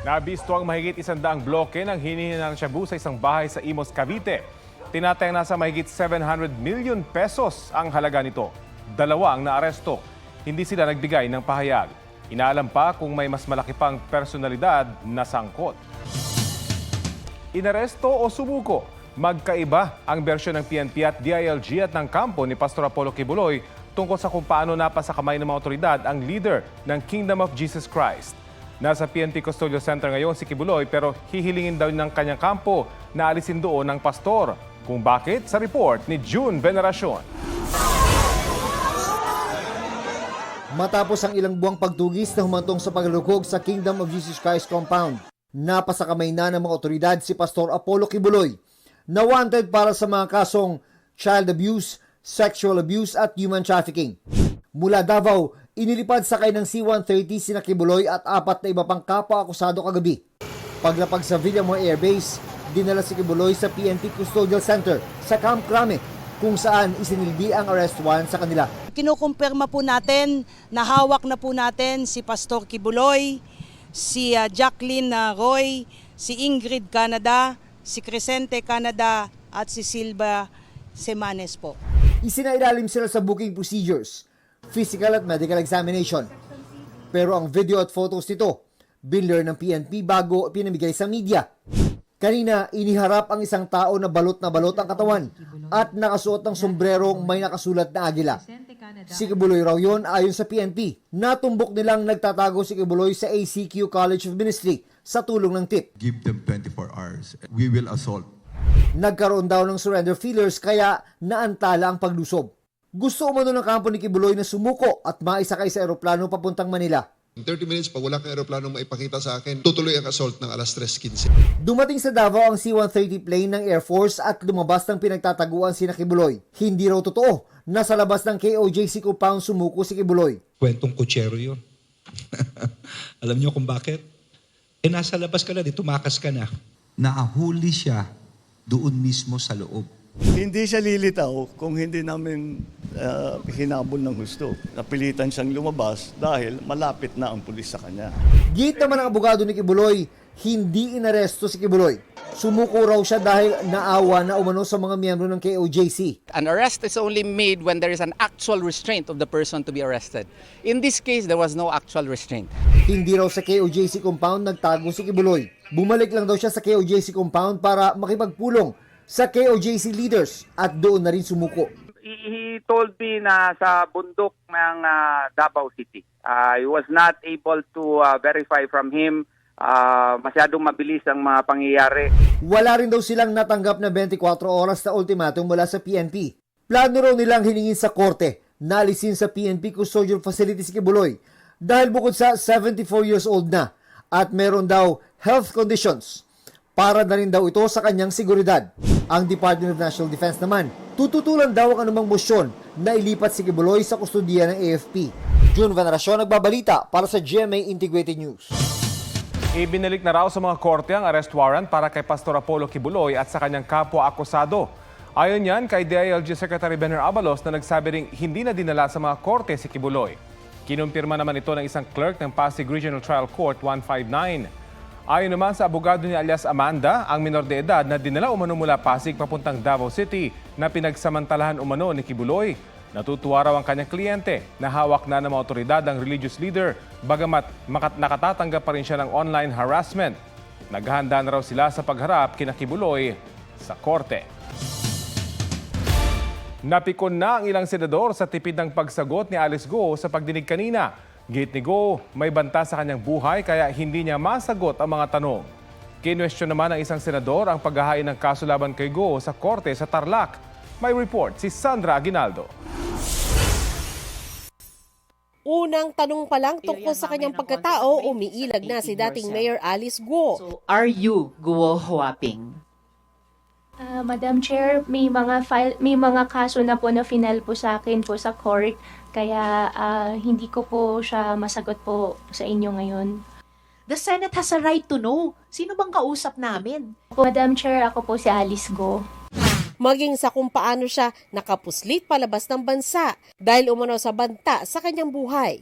Nabisto ang mahigit 100 bloke ng hinihinang shabu sa isang bahay sa Imos, Cavite. Tinatayang nasa mahigit 700 million pesos ang halaga nito. 2 ang naaresto. Hindi sila nagbigay ng pahayag. Inaalam pa kung may mas malaki pang personalidad na sangkot. Inaresto o sumuko? Magkaiba ang bersyon ng PNP at DILG at ng kampo ni Pastor Apollo Kibuloy tungkol sa kung paano napasa kamay ng mga otoridad ang leader ng Kingdom of Jesus Christ. Nasa PNP Custodial Center ngayon si Kibuloy pero hihilingin daw ng kanyang kampo na alisin doon ng pastor. Kung bakit, sa report ni June Veneracion. Matapos ang ilang buwang pagtugis na humantong sa paglulukog sa Kingdom of Jesus Christ compound, napasa kamay na ng mga otoridad si Pastor Apollo Kibuloy na wanted para sa mga kasong child abuse, sexual abuse at human trafficking. Mula Davao, inilipad sakay ng C-130 sina Kibuloy at 4 na iba pang kapwa-akusado kagabi. Paglapag sa Villamor Air Base, dinala si Kibuloy sa PNP Custodial Center sa Camp Crame kung saan isinilbi ang arrest warrant sa kanila. Kinukumpirma po natin na hawak na po natin si Pastor Kibuloy, si Jacqueline Roy, si Ingrid Canada, si Crescente Canada at si Silva Semanes po. Isinailalim sila sa booking procedures, physical at medical examination. Pero ang video at photos nito, binler ng PNP bago pinamigay sa media. Kanina, iniharap ang isang tao na balot ang katawan at nakasuot ng sombrerong may nakasulat na agila. Si Kibuloy raw yun ayon sa PNP. Natumbok nilang nagtatago si Kibuloy sa ACQ College of Ministry sa tulong ng tip. Give them 24 hours. We will assault. Nagkaroon daw ng surrender feelers kaya naantala ang paglusob. Gusto umano ng kampo ni Kibuloy na sumuko at maisakay sa eroplano papuntang Manila. In 30 minutes, pag wala kang aeroplanong maipakita sa akin, tutuloy ang assault ng alas 3:15. Dumating sa Davao ang C-130 plane ng Air Force at lumabas ng pinagtataguan si Kibuloy. Hindi raw totoo na sa labas ng KOJC compound sumuko si Kibuloy. Kwentong kutsero yun. Alam niyo kung bakit? Nasa labas ka na, di tumakas ka na. Naahuli siya doon mismo sa loob. Hindi siya lilitaw kung hindi namin hinabol ng gusto. Napilitan siyang lumabas dahil malapit na ang pulis sa kanya. Git naman ang abogado ni Kibuloy, hindi inaresto si Kibuloy. Sumuko raw siya dahil naawa na umano sa mga miyembro ng KOJC. An arrest is only made when there is an actual restraint of the person to be arrested. In this case, there was no actual restraint. Hindi raw sa KOJC compound nagtago si Kibuloy. Bumalik lang daw siya sa KOJC compound para makipagpulong sa KOJC leaders at doon na rin sumuko. He told me na sa bundok ng Davao City. I was not able to verify from him. Masyadong mabilis ang mga pangyayari. Wala rin daw silang natanggap na 24 oras na ultimatum mula sa PNP. Plano raw nilang hiningin sa korte na alisin sa PNP custodial facility si Kibuloy dahil bukod sa 74 years old na at meron daw health conditions. Para na rin daw ito sa kanyang seguridad. Ang Department of National Defense naman, tututulan daw ang anumang motion na ilipat si Kibuloy sa kustudiya ng AFP. June Veneracion nagbabalita para sa GMA Integrated News. Ibinalik na raw sa mga korte ang arrest warrant para kay Pastor Apollo Kibuloy at sa kanyang kapwa-akusado. Ayon yan kay DILG Secretary Benner Abalos na nagsabi ring hindi na dinala sa mga korte si Kibuloy. Kinumpirma naman ito ng isang clerk ng Pasig Regional Trial Court 159. Ayon naman sa abogado ni alias Amanda, ang minor de edad na dinala umano mula Pasig papuntang Davao City na pinagsamantalahan umano ni Kibuloy. Natutuwa raw ang kanyang kliyente na hawak na ng mga otoridad ang religious leader bagamat nakatatanggap pa rin siya ng online harassment. Naghahanda na raw sila sa pagharap kina Kibuloy sa korte. Napikon na ang ilang senador sa tipid ng pagsagot ni Alice Go sa pagdinig kanina. Gate ni Go, may banta sa kanyang buhay kaya hindi niya masagot ang mga tanong. Kinwestiyon naman ng isang senador ang paghahain ng kaso laban kay Go sa korte sa Tarlac. May report si Sandra Aguinaldo. Unang tanong pa lang tungkol sa kanyang pagkatao, umiilag na si dating Mayor Alice Go. So, are you Guo Huaping? Madam Chair, may mga kaso na po na final po sa akin po sa court, kaya hindi ko po siya masagot po sa inyo ngayon. The Senate has a right to know. Sino bang kausap namin? Madam Chair, ako po si Alice Go. Maging sa kung paano siya nakapuslit palabas ng bansa dahil umano sa banta sa kanyang buhay.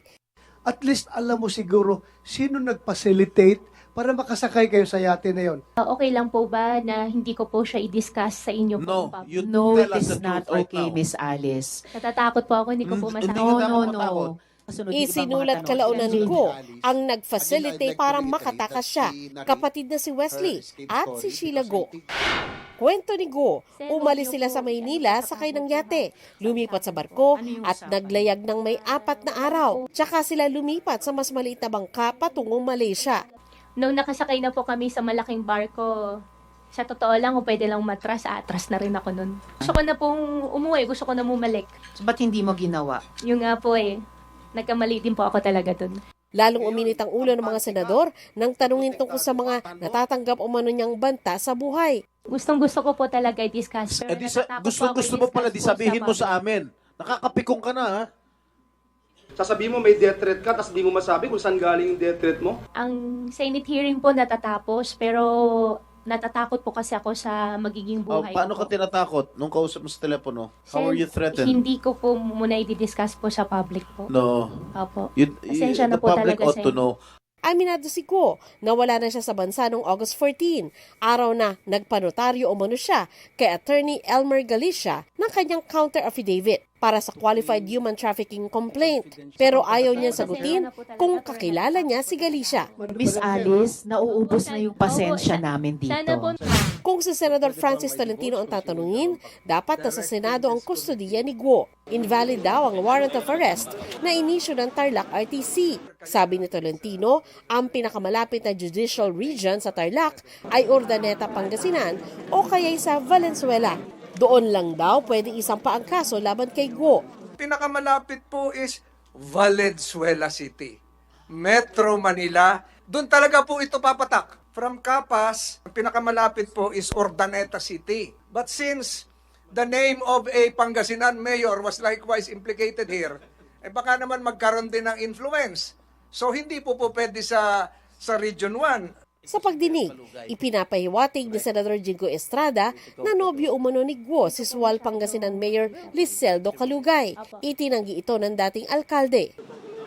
At least alam mo siguro sino nag-facilitate para makasakay kayo sa yate na yon? Okay lang po ba na hindi ko po siya i-discuss sa inyo po? No, it is not okay, Miss Alice. Natatakot po ako, hindi ko po masabi. No. Isinulat kalaunan ni Go ang nag-facilitate para makatakas siya, kapatid na si Wesley at si Sheila Go. Kwento ni Go, umalis sila sa Maynila sakay ng yate, lumipat sa barko at naglayag ng may 4 na araw. Tsaka sila lumipat sa mas maliit na bangka patungong Malaysia. Nung nakasakay na po kami sa malaking barko, sa totoo lang, kung pwede lang atras na rin ako nun. Gusto ko na pong umuwi, gusto ko na bumalik. So, ba't hindi mo ginawa? Yung nga po nagkamali din po ako talaga dun. Lalong uminit ang ulo ng mga senador nang tanungin tungkol sa mga natatanggap umano niyang banta sa buhay. Gustong-gusto ko po talaga i-discuss. Pero Gusto mo pala, di sabihin mo sa amin. Nakakapikong ka na, ha? Sasabihin mo may death threat ka, tapos di mo masabi kung saan galing yung death threat mo? Ang Senate hearing po natatapos, pero natatakot po kasi ako sa magiging buhay Paano ko ka tinatakot nung kausap mo sa telepono? How are you threatened? Hindi ko po muna i-discuss po sa public po. No. Opo. The Pasensya na po public talaga ought to know. Aminado si Go na wala na siya sa bansa noong August 14, araw na nagpanotaryo umano siya kay Attorney Elmer Galicia ng kanyang counter affidavit para sa qualified human trafficking complaint. Pero ayaw niya sagutin kung kakilala niya si Galicia. Miss Alice, nauubos na yung pasensya namin dito. Sana po. Kung si Senador Francis Tolentino ang tatanungin, dapat nasa Senado ang kustodiya ni Guo. Invalid daw ang warrant of arrest na inisyu ng Tarlac RTC. Sabi ni Tolentino, ang pinakamalapit na judicial region sa Tarlac ay Urdaneta, Pangasinan o kaya'y sa Valenzuela. Doon lang daw pwede isampa ang kaso laban kay Guo. Pinakamalapit po is Valenzuela City. Metro Manila. Doon talaga po ito papatak. From Capas, ang pinakamalapit po is Urdaneta City. But since the name of a Pangasinan mayor was likewise implicated here, baka naman magkaroon din ng influence. So hindi po pwede sa Region 1. Sa pagdinig, ipinapahiwatig ni Senador Jingo Estrada na nobyo umano ni Guo si Sual Pangasinan Mayor Liseldo Calugay. Itinanggi ito ng dating alkalde.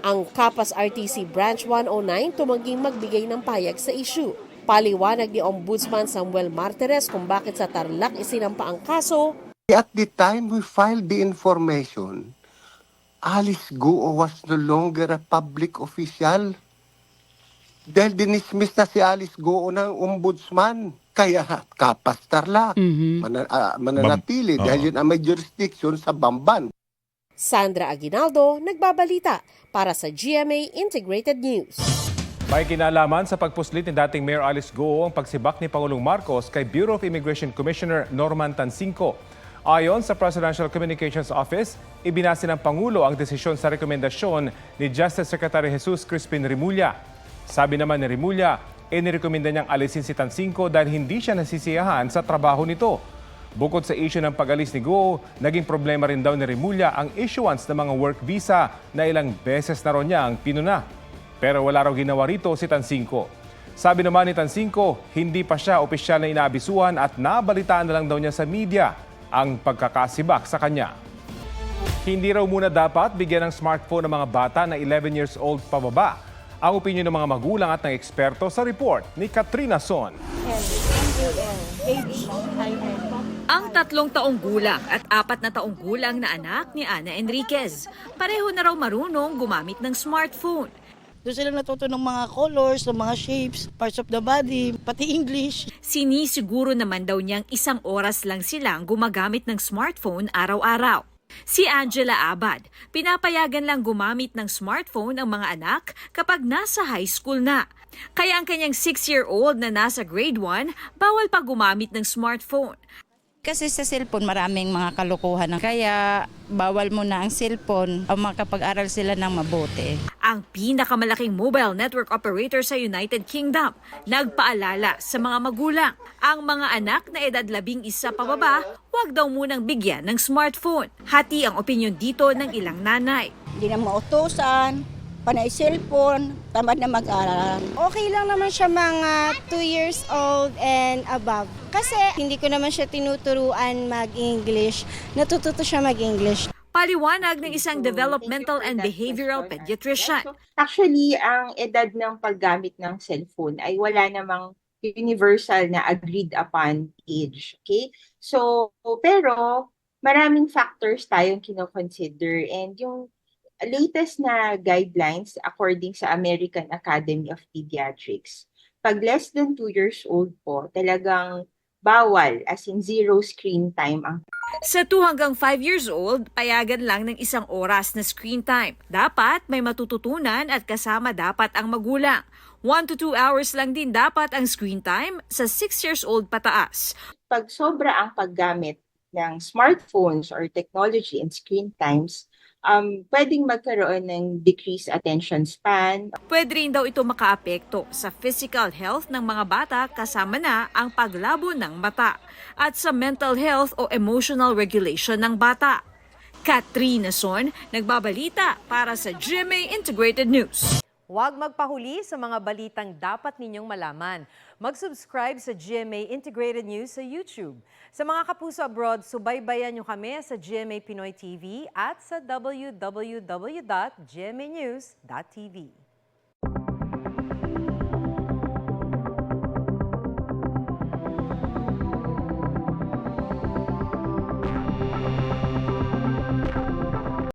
Ang Capas RTC Branch 109 tumangging magbigay ng payag sa issue. Paliwanag ni Ombudsman Samuel Martires kung bakit sa Tarlac isinampa ang kaso. At the time we filed the information, Alice Guo was no longer a public official. Dahil dinismiss na si Alice Guo ng ombudsman. Kaya Capas Tarlac, mananatili dahil yun ang may jurisdiction sa Bamban. Sandra Aguinaldo, nagbabalita para sa GMA Integrated News. May kinalaman sa pagpuslit ni dating Mayor Alice Go ang pagsibak ni Pangulong Marcos kay Bureau of Immigration Commissioner Norman Tansinco. Ayon sa Presidential Communications Office, ibinase ng Pangulo ang desisyon sa rekomendasyon ni Justice Secretary Jesus Crispin Remulla. Sabi naman ni Remulla, inirekomenda niyang alisin si Tansinco dahil hindi siya nasisiyahan sa trabaho nito. Bukod sa issue ng pag-alis ni Go, naging problema rin daw ni Remulla ang issuance ng mga work visa na ilang beses na ron niya ang pinuna. Pero wala raw ginawa rito si Tansinco. Sabi naman ni Tansinco, hindi pa siya opisyal na inaabisuhan at nabalitaan na lang daw niya sa media ang pagkakasibak sa kanya. Hindi raw muna dapat bigyan ng smartphone ng mga bata na 11 years old pababa. Ang opinyon ng mga magulang at ng eksperto sa report ni Katrina Son. Ang 3 taong gulang at 4 na taong gulang na anak ni Ana Enriquez. Pareho na raw marunong gumamit ng smartphone. Doon sila natuto ng mga colors, ng mga shapes, parts of the body, pati English. Sinisiguro naman daw niyang 1 oras lang silang gumagamit ng smartphone araw-araw. Si Angela Abad, pinapayagan lang gumamit ng smartphone ang mga anak kapag nasa high school na. Kaya ang kanyang 6-year-old na nasa grade 1, bawal pa gumamit ng smartphone. Kasi sa cellphone maraming mga kalokohan. Kaya bawal muna ang cellphone o makapag-aral sila ng mabuti. Ang pinakamalaking mobile network operator sa United Kingdom nagpaalala sa mga magulang. Ang mga anak na edad 11 pababa, huwag daw munang bigyan ng smartphone. Hati ang opinyon dito ng ilang nanay. Hindi na mautusan, panay cellphone, tamad na mag-aral. Okay lang naman siya mga 2 years old and above. Kasi hindi ko naman siya tinuturuan mag-English. Natututo siya mag-English. Paliwanag ng isang developmental and behavioral pediatrician. Actually, ang edad ng paggamit ng cellphone ay wala namang universal na agreed upon age. Okay? So, pero maraming factors tayong kinoconsider, and yung latest na guidelines according sa American Academy of Pediatrics, pag less than 2 years old po, talagang bawal, as in zero screen time ang Sa 2 hanggang 5 years old, payagan lang ng 1 oras na screen time. Dapat may matututunan at kasama dapat ang magulang. 1 to 2 hours lang din dapat ang screen time sa 6 years old pataas. Pag sobra ang paggamit ng smartphones or technology and screen times, pwedeng magkaroon ng decreased attention span. Pwede rin daw ito makaapekto sa physical health ng mga bata kasama na ang paglabo ng mata at sa mental health o emotional regulation ng bata. Katrina Son, nagbabalita para sa GMA Integrated News. Huwag magpahuli sa mga balitang dapat ninyong malaman. Mag-subscribe sa GMA Integrated News sa YouTube. Sa mga kapuso abroad, subaybayan nyo kami sa GMA Pinoy TV at sa www.gmanews.tv.